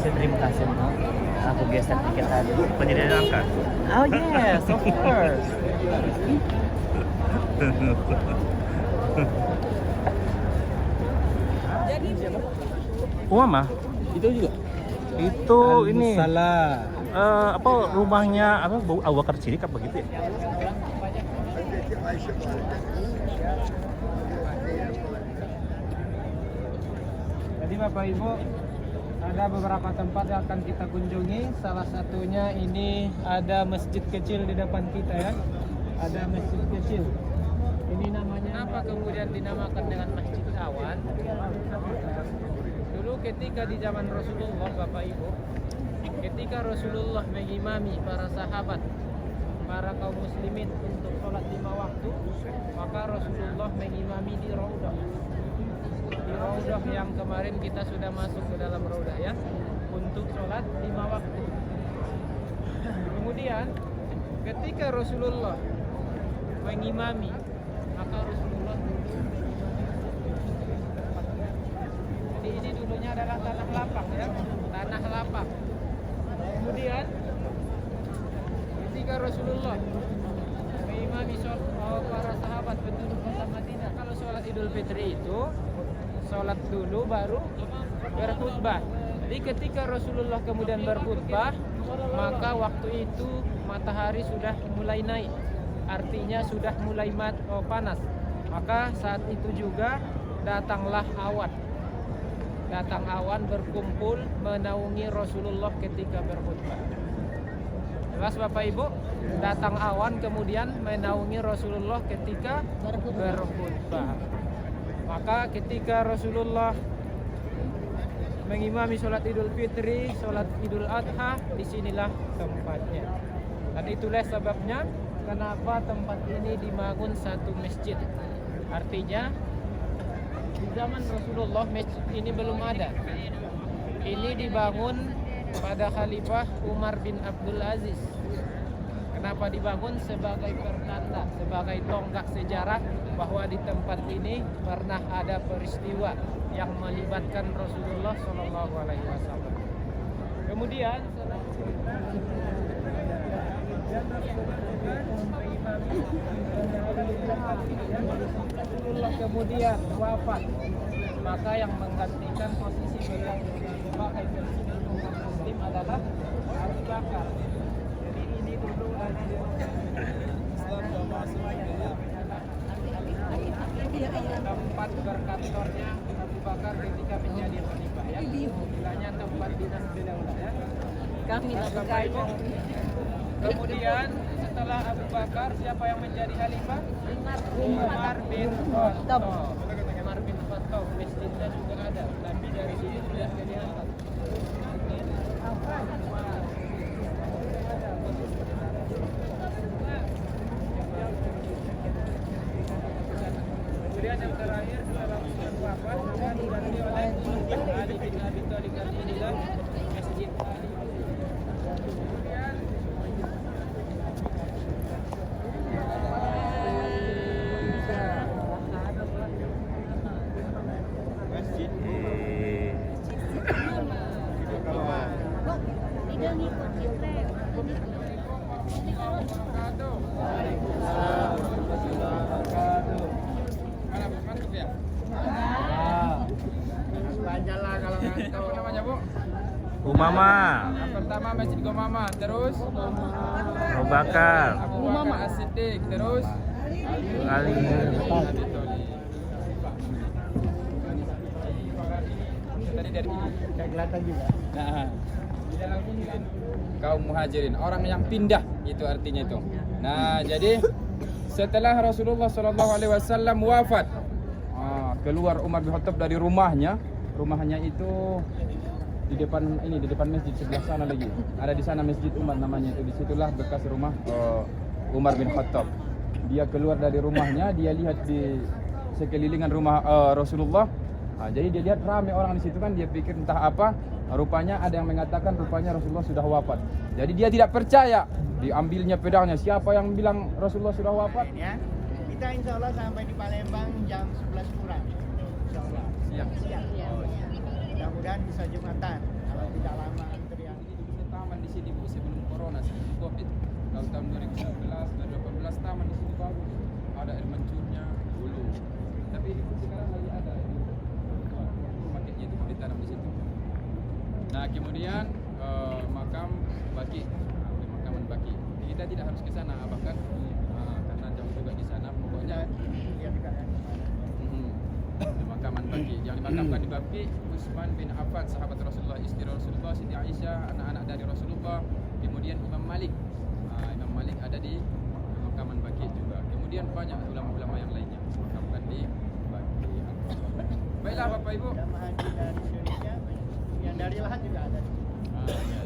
Terima kasih Mo. Aku geser tiket tadi. Penyediaan angkat. Oh yes, of course. Mama, Itu juga. itu ini Salah. apa rumahnya apa Abu Bakar Siddiq apa gitu ya? Jadi Bapak Ibu, ada beberapa tempat yang akan kita kunjungi. Salah satunya ini ada masjid kecil di depan kita ya. Ada masjid kecil. Ini namanya apa kemudian dinamakan dengan Masjid Awan? Dulu ketika di zaman Rasulullah Bapak Ibu, ketika Rasulullah mengimami para sahabat, para kaum muslimin untuk sholat 5 waktu, maka Rasulullah mengimami di Raudah. Di Raudah yang kemarin kita sudah masuk ke dalam Raudah ya, untuk sholat 5 waktu. Kemudian ketika Rasulullah mengimami, maka Rasulullah jadi ini dulunya adalah tanah lapang ya, tanah lapang. Kemudian ketika Rasulullah mengimami para sahabat penduduk kota Madinah, kalau sholat Idul Fitri itu sholat dulu baru berkhutbah. Jadi ketika Rasulullah kemudian berkhutbah, maka waktu itu matahari sudah mulai naik, artinya sudah mulai panas. Maka saat itu juga datanglah awan. Datang awan berkumpul menaungi Rasulullah ketika berkhutbah. Jelas Bapak Ibu, datang awan kemudian menaungi Rasulullah ketika berkhutbah. Maka ketika Rasulullah mengimami sholat Idul Fitri, sholat Idul Adha, disinilah tempatnya. Dan itulah sebabnya kenapa tempat ini dibangun satu masjid. Artinya di zaman Rasulullah masjid ini belum ada. Ini dibangun pada Khalifah Umar bin Abdul Aziz. Kenapa dibangun? Sebagai pertanda, sebagai tonggak sejarah bahwa di tempat ini pernah ada peristiwa yang melibatkan Rasulullah Shallallahu Alaihi Wasallam. Kemudian Rasulullah kemudian wafat, maka yang menggantikan posisi beliau sebagai presiden umat Muslim adalah Abu Bakar. Jadi ini dulu tempat berkantornya Abu Bakar ketika menjadi khalifah ya. Istilahnya tempat dinas beliau ya. Kami lakukan. Kemudian setelah Abu Bakar siapa yang menjadi khalifah? Umar bin Khattab. Umar bin Khattab, masjidnya juga ada, tapi dari sini sudah kelihatan. Kemudian yang terakhir setelah Umar wafat, diganti oleh Ali bin Abi Thalib, dan inilah Masjid Ali. Umama, Yang pertama Masjid Gomama, terus Abu Bakar, Abu Bakar As-Siddiq, terus Ali. Tadi dari Kelihatan juga. nah, di dalam ini kan kaum muhajirin, orang yang pindah itu artinya itu. Nah, jadi setelah Rasulullah SAW wafat, keluar Umar bin Khattab dari rumahnya. Rumahnya itu di depan ini, di depan masjid sebelah sana lagi. Ada di sana Masjid Umar namanya itu. Disitulah bekas rumah Umar bin Khattab. Dia keluar dari rumahnya, dia lihat di sekelilingan rumah Rasulullah. Jadi dia lihat ramai orang di situ kan, dia pikir entah apa. Rupanya ada yang mengatakan rupanya Rasulullah sudah wafat. Jadi dia tidak percaya. Diambilnya pedangnya. Siapa yang bilang Rasulullah sudah wafat? Ya. Kita insya Allah sampai di Palembang jam 11 kurang. Insya Allah. Siang. Mudah-mudahan bisa Jumatan. Kalau tidak lama antrian. Ini dulu taman di sini Bu sebelum corona, sebelum Covid. Kalau tahun 2019, 2018 taman di sini bagus. Ada air mancurnya dulu. Tapi ini pun sekarang lagi ada. Paketnya itu mau ditanam di situ. Nah kemudian makam Baki, pemakaman Baki. Kita tidak harus ke sana, bahkan karena jauh juga di sana. Pokoknya Dia dekat kan. pemakaman Baki. Yang dimakamkan di Baki, Utsman bin Affan, sahabat Rasulullah, istri Rasulullah, Siti Aisyah, anak-anak dari Rasulullah. Kemudian Imam Malik. Imam Malik ada di pemakaman Baki juga. Kemudian banyak ulama-ulama yang lainnya dimakamkan di Baki. Baiklah Bapak Ibu. Jamaah haji dari Indonesia banyak. Yang dari lahat juga ada. Iya.